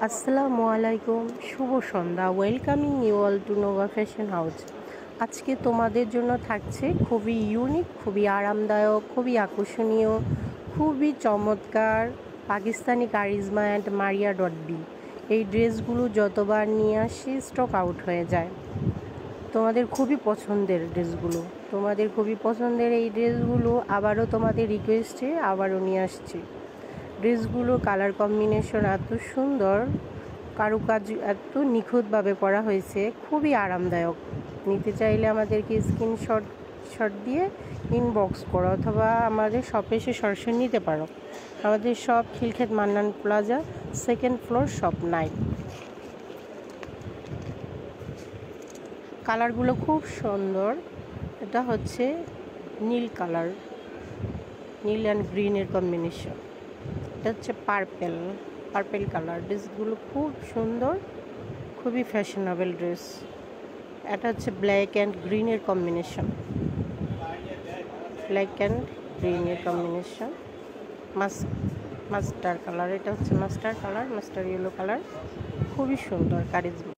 আসসালামু আলাইকুম, শুভ সন্ধ্যা। Welcoming you all to Nova fashion house. আজকে তোমাদের জন্য থাকছে খুবই ইউনিক, খুবই আরামদায়ক, খুবই আকর্ষণীয়, খুবই চমৎকার Pakistani charisma and Maria dot B. এই ড্রেসগুলো যতবার নিয়ে আসি স্টক আউট হয়ে যায়। তোমাদের খুবই পছন্দের ড্রেসগুলো, তোমাদের খুবই পছন্দের এই ড্রেসগুলো আবারও তোমাদের রিকোয়েস্টে আবারও নিয়ে আসছি। ড্রেসগুলো কালার কম্বিনেশন এত সুন্দর, কারুকাজ এত নিখুঁতভাবে করা হয়েছে, খুবই আরামদায়ক। নিতে চাইলে আমাদেরকে স্ক্রিনশট দিয়ে ইনবক্স করো অথবা আমাদের শপে এসে সরাসরি নিতে পারো। আমাদের shop Khilkhet Mannan plaza, 2nd floor, shop 9। কালারগুলো খুব সুন্দর। এটা হচ্ছে নীল কালার, নীল অ্যান্ড গ্রিনের কম্বিনেশন। এটা হচ্ছে পার্পেল কালার। ড্রেসগুলো খুব সুন্দর, খুবই ফ্যাশনেবল ড্রেস। এটা হচ্ছে ব্ল্যাক অ্যান্ড গ্রিনের কম্বিনেশন, মাস্টার কালার। এটা হচ্ছে মাস্টার ইয়েলো কালার, খুবই সুন্দর কারিজমা।